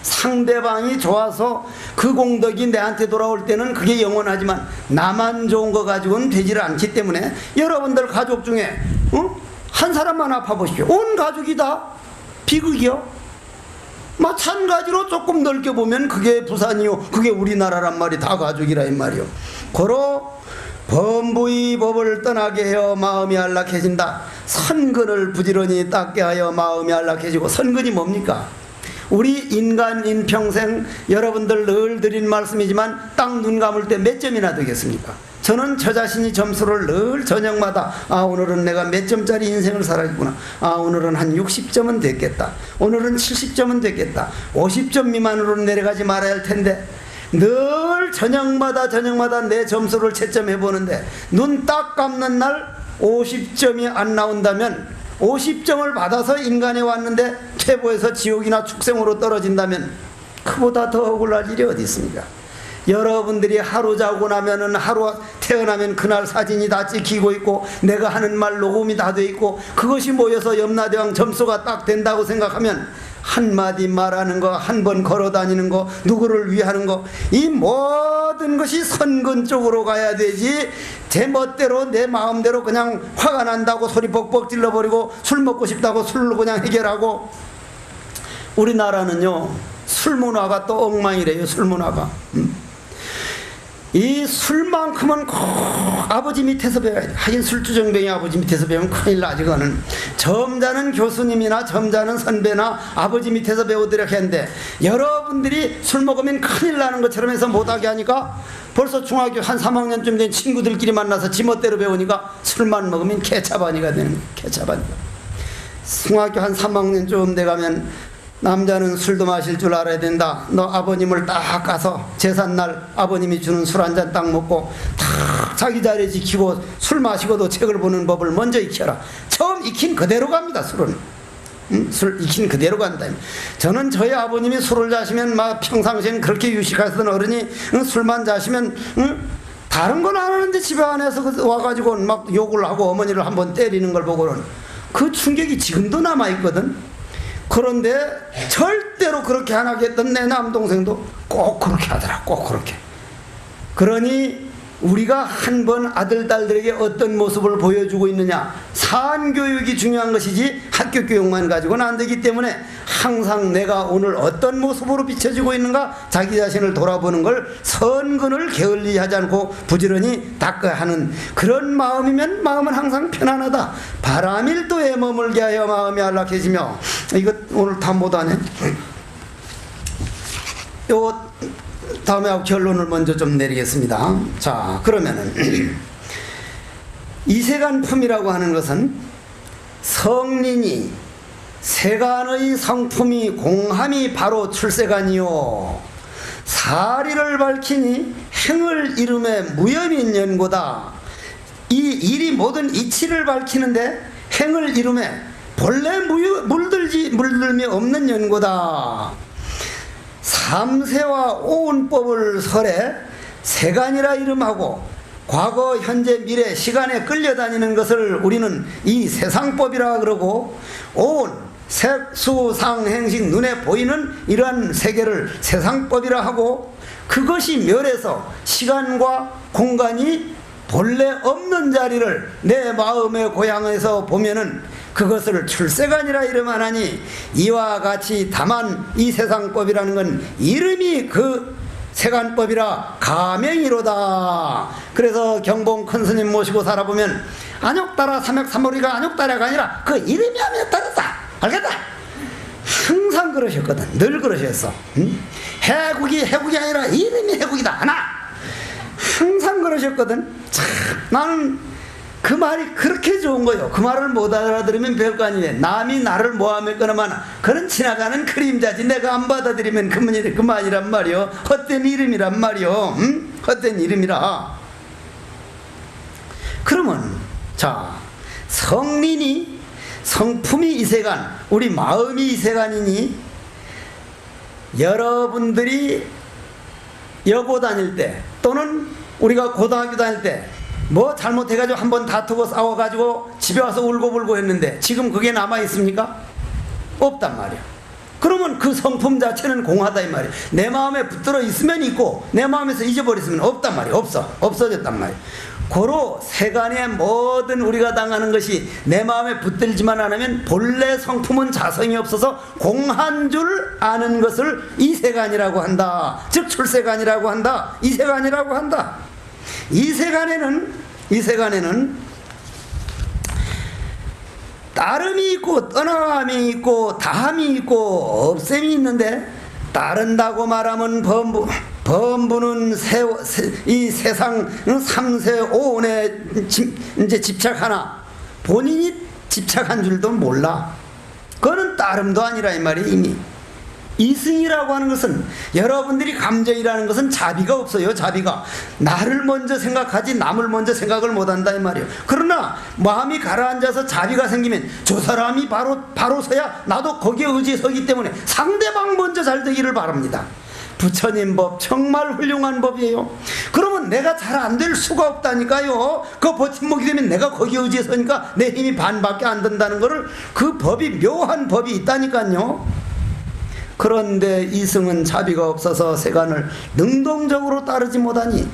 상대방이 좋아서 그 공덕이 내한테 돌아올 때는 그게 영원하지만, 나만 좋은 거 가지고는 되지를 않기 때문에, 여러분들 가족 중에 한 사람만 아파 보십시오. 온 가족이 다 비극이요. 마찬가지로 조금 넓게 보면 그게 부산이요, 그게 우리나라란 말이 다 가족이라 이 말이요. 고로 범부의 법을 떠나게 하여 마음이 안락해진다. 선근을 부지런히 닦게 하여 마음이 안락해지고, 선근이 뭡니까? 우리 인간 평생 여러분들 늘 드린 말씀이지만 딱 눈 감을 때 몇 점이나 되겠습니까? 저는 저 자신이 점수를 늘 저녁마다, 아, 오늘은 내가 몇 점짜리 인생을 살았구나, 아, 오늘은 한 60점은 됐겠다, 오늘은 70점은 됐겠다, 50점 미만으로는 내려가지 말아야 할 텐데, 늘 저녁마다 내 점수를 채점해 보는데, 눈 딱 감는 날 50점이 안 나온다면 50점을 받아서 인간에 왔는데 퇴보해서 지옥이나 축생으로 떨어진다면 그보다 더 억울할 일이 어디 있습니까? 여러분들이 하루 자고 나면은 하루 태어나면 그날 사진이 다 찍히고 있고 내가 하는 말 녹음이 다 돼 있고 그것이 모여서 염라대왕 점수가 딱 된다고 생각하면 한마디 말하는 거, 한 번 걸어 다니는 거, 누구를 위하는 거, 이 모든 것이 선근 쪽으로 가야 되지 제 멋대로 내 마음대로 그냥 화가 난다고 소리 벅벅 질러버리고 술 먹고 싶다고 술로 그냥 해결하고. 우리나라는요 술 문화가 또 엉망이래요. 술 문화가. 이 술만큼은 꼭 아버지 밑에서 배워야 돼. 하긴 술주정뱅이 아버지 밑에서 배우면 큰일 나지. 그거는 점잖은 교수님이나 점잖은 선배나 아버지 밑에서 배우도록 했는데 여러분들이 술 먹으면 큰일 나는 것처럼 해서 못하게 하니까 벌써 중학교 한 3학년쯤 된 친구들끼리 만나서 지멋대로 배우니까 술만 먹으면 개차반이가 되는 거예요. 개차반이가. 중학교 한 3학년쯤 돼가면 남자는 술도 마실 줄 알아야 된다. 너 아버님을 딱 가서 제삿날 아버님이 주는 술 한 잔 딱 먹고 딱 자기 자리에 지키고 술 마시고도 책을 보는 법을 먼저 익혀라. 처음 익힌 그대로 갑니다. 술은. 술 익힌 그대로 간다. 저는 저희 아버님이 술을 자시면 막 평상시엔 그렇게 유식하던 어른이 술만 자시면 다른 건 안 하는데 집에 안에서 와가지고 막 욕을 하고 어머니를 한번 때리는 걸 보고는 그 충격이 지금도 남아있거든. 그런데 절대로 그렇게 안 하겠던 내 남동생도 꼭 그렇게 하더라. 꼭 그렇게. 그러니 우리가 한 번 아들, 딸들에게 어떤 모습을 보여주고 있느냐, 산교육이 중요한 것이지 학교 교육만 가지고는 안 되기 때문에 항상 내가 오늘 어떤 모습으로 비춰지고 있는가 자기 자신을 돌아보는 걸 선근을 게을리하지 않고 부지런히 닦아야 하는 그런 마음이면 마음은 항상 편안하다. 바람일도에 머물게 하여 마음이 안락해지며. 이거 오늘 다 못하네. 요 다음에 결론을 먼저 좀 내리겠습니다. 자, 그러면은 이세간품이라고 하는 것은 성린이 세간의 성품이 공함이 바로 출세간이요 사리를 밝히니 행을 이름에 무염인 연고다. 이 일이 모든 이치를 밝히는데 행을 이름에 본래 물들미 없는 연고다. 삼세와 오운법을 설해 세간이라 이름하고 과거, 현재, 미래, 시간에 끌려다니는 것을 우리는 이 세상법이라 그러고 오운, 색, 수, 상, 행식, 눈에 보이는 이러한 세계를 세상법이라 하고 그것이 멸해서 시간과 공간이 본래 없는 자리를 내 마음의 고향에서 보면은 그것을 출세간이라 이름하나니 이와 같이 다만 이 세상법이라는 건 이름이 그 세간법이라 가명이로다. 그래서 경봉 큰 스님 모시고 살아보면 안욕따라 삼액삼오리가 안욕따라가 아니라 그 이름이 하면 따르다. 알겠다? 항상 그러셨거든. 늘 그러셨어. 해국이 해국이 아니라 이름이 해국이다. 하나. 항상 그러셨거든. 참 나는 그 말이 그렇게 좋은 거요. 그 말을 못 알아들으면 별거 아니네. 남이 나를 모함했거나만 그런 지나가는 그림자지 내가 안 받아들이면 그만이란 말이요. 헛된 이름이란 말이요. 헛된 이름이라. 그러면 자 성린이 성품이 이세간 우리 마음이 이세간이니 여러분들이 여고 다닐 때 또는 우리가 고등학교 다닐 때 뭐 잘못해가지고 한번 다투고 싸워가지고 집에 와서 울고불고 했는데 지금 그게 남아있습니까? 없단 말이야. 그러면 그 성품 자체는 공하다 이 말이야. 내 마음에 붙들어 있으면 있고 내 마음에서 잊어버렸으면 없단 말이야. 없어졌단 말이야. 고로 세간의 모든 우리가 당하는 것이 내 마음에 붙들지만 않으면 본래 성품은 자성이 없어서 공한 줄 아는 것을 이세간이라고 한다. 즉 출세간이라고 한다. 이세간이라고 한다. 이세간에는 따름이 있고 떠남이 있고 다함이 있고 없음이 있는데 따른다고 말하면 범부는 이 세상 삼세 오온에 이제 집착하나 본인이 집착한 줄도 몰라. 그거는 따름도 아니라 이 말이 이미 이승이라고 하는 것은 여러분들이 감정이라는 것은 자비가 없어요. 자비가 나를 먼저 생각하지 남을 먼저 생각을 못한다 이 말이에요. 그러나 마음이 가라앉아서 자비가 생기면 저 사람이 바로 서야 나도 거기에 의지해 서기 때문에 상대방 먼저 잘 되기를 바랍니다. 부처님 법 정말 훌륭한 법이에요. 그러면 내가 잘 안 될 수가 없다니까요. 그 버팀목이 되면 내가 거기에 의지해 서니까 내 힘이 반밖에 안 든다는 거를, 그 법이 묘한 법이 있다니까요. 그런데 이승은 자비가 없어서 세간을 능동적으로 따르지 못하니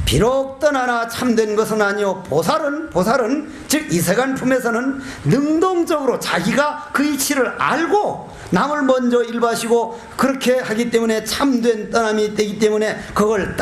비록 떠나나 참된 것은 아니요, 보살은 즉 이 세간 품에서는 능동적으로 자기가 그 이치를 알고 남을 먼저 일바시고 그렇게 하기 때문에 참된 떠남이 되기 때문에 그걸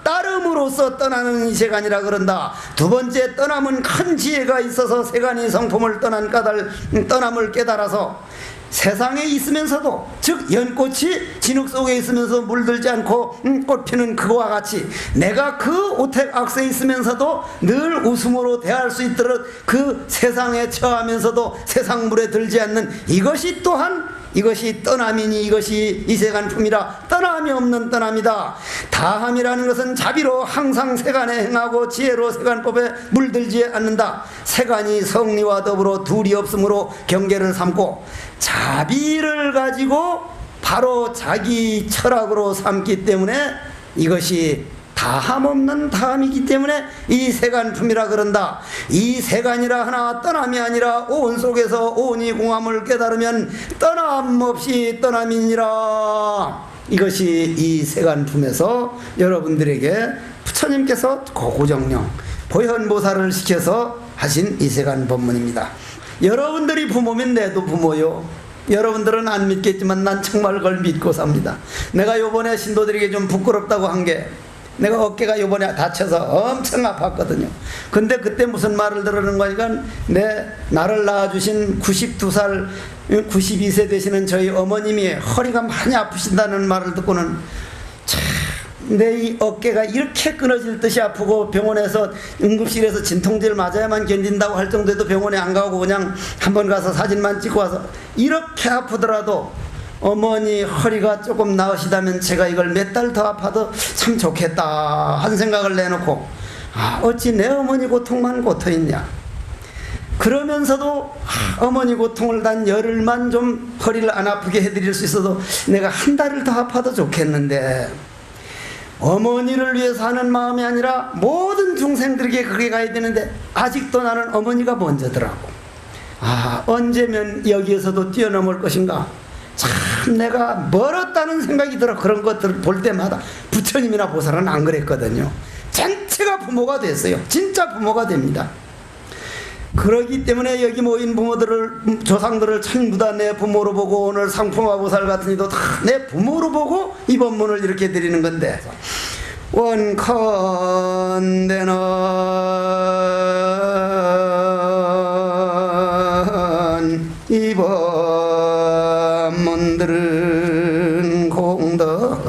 따름으로써 떠나는 이 세간이라 그런다. 두 번째 떠남은 큰 지혜가 있어서 세간이 성품을 떠남을 깨달아서 세상에 있으면서도, 즉 연꽃이 진흙 속에 있으면서 물들지 않고 꽃 피는 그거와 같이 내가 그 오택악세에 있으면서도 늘 웃음으로 대할 수 있도록 그 세상에 처하면서도 세상 물에 들지 않는 이것이 또한 이것이 떠남이니 이것이 이 세간품이라 떠남이 없는 떠남이다. 다함이라는 것은 자비로 항상 세간에 행하고 지혜로 세간법에 물들지 않는다. 세간이 성리와 더불어 둘이 없으므로 경계를 삼고 자비를 가지고 바로 자기 철학으로 삼기 때문에 이것이 다함없는 다함이기 때문에 이 세간품이라 그런다. 이 세간이라 하나 떠남이 아니라 온 속에서 온이 공함을 깨달으면 떠남 없이 떠남이니라. 이것이 이 세간품에서 여러분들에게 부처님께서 고구정령 보현보살을 시켜서 하신 이 세간 법문입니다. 여러분들이 부모면 내도 부모요. 여러분들은 안 믿겠지만 난 정말 그걸 믿고 삽니다. 내가 요번에 신도들에게 좀 부끄럽다고 한 게, 내가 어깨가 요번에 다쳐서 엄청 아팠거든요. 근데 그때 무슨 말을 들으는 거니까 나를 낳아주신 92살 92세 되시는 저희 어머님이 허리가 많이 아프신다는 말을 듣고는 내 이 어깨가 이렇게 끊어질 듯이 아프고 병원에서 응급실에서 진통제를 맞아야만 견딘다고 할 정도에도 병원에 안 가고 그냥 한번 가서 사진만 찍고 와서 이렇게 아프더라도 어머니 허리가 조금 나으시다면 제가 이걸 몇 달 더 아파도 참 좋겠다 한 생각을 내놓고, 어찌 내 어머니 고통만 고통있냐. 그러면서도 어머니 고통을 단 열흘만 좀 허리를 안 아프게 해드릴 수 있어도 내가 한 달을 더 아파도 좋겠는데, 어머니를 위해서 하는 마음이 아니라 모든 중생들에게 그게 가야 되는데 아직도 나는 어머니가 먼저더라고. 언제면 여기에서도 뛰어넘을 것인가. 참 내가 멀었다는 생각이 들어. 그런 것들을 볼 때마다. 부처님이나 보살은 안 그랬거든요. 전체가 부모가 됐어요. 진짜 부모가 됩니다. 그러기 때문에 여기 모인 부모들을, 조상들을 전부 다 내 부모로 보고, 오늘 상품화보살 같은 이도 다 내 부모로 보고 이 법문을 이렇게 드리는 건데, 원컨대는 이 법문들은 공덕,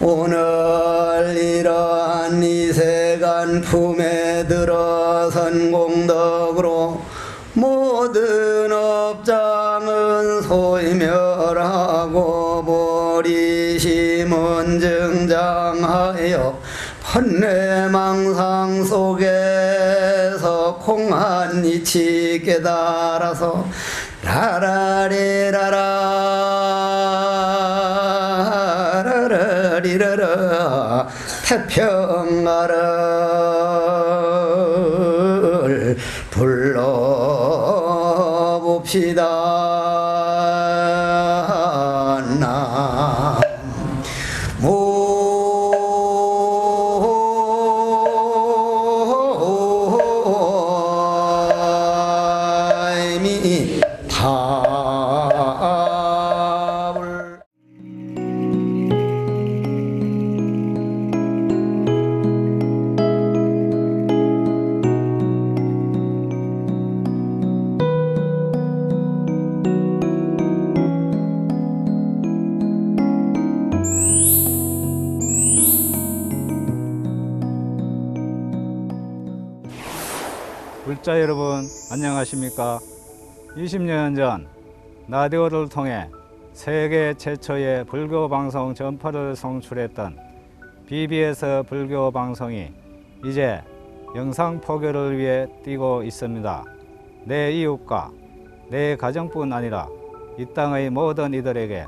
오늘 이러한 이 세간 품에 들어선 공덕으로 모든 업장은 소멸하고 보리심은 증장하여 번뇌망상 속에서 공한 이치 깨달아서 라라리라라 태평가를 불러봅시다. 나무이미 답을 불자 여러분 안녕하십니까? 20년 전 라디오를 통해 세계 최초의 불교 방송 전파를 송출했던 BBS 불교 방송이 이제 영상 포교를 위해 뛰고 있습니다. 내 이웃과 내 가정뿐 아니라 이 땅의 모든 이들에게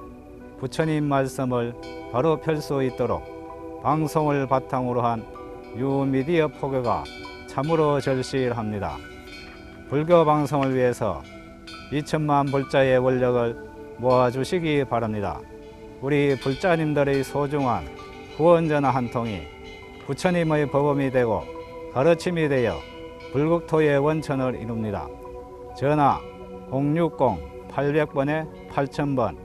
부처님 말씀을 바로 펼 수 있도록 방송을 바탕으로 한 뉴미디어 포교가 참으로 절실합니다. 불교 방송을 위해서 2천만 불자의 원력을 모아주시기 바랍니다. 우리 불자님들의 소중한 후원전화 한 통이 부처님의 법음이 되고 가르침이 되어 불국토의 원천을 이룹니다. 전화 060-800번에 8000번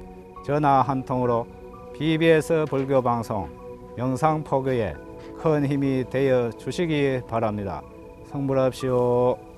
전화 한 통으로 BBS 불교방송 영상 포교에 큰 힘이 되어 주시기 바랍니다. 성불합시오.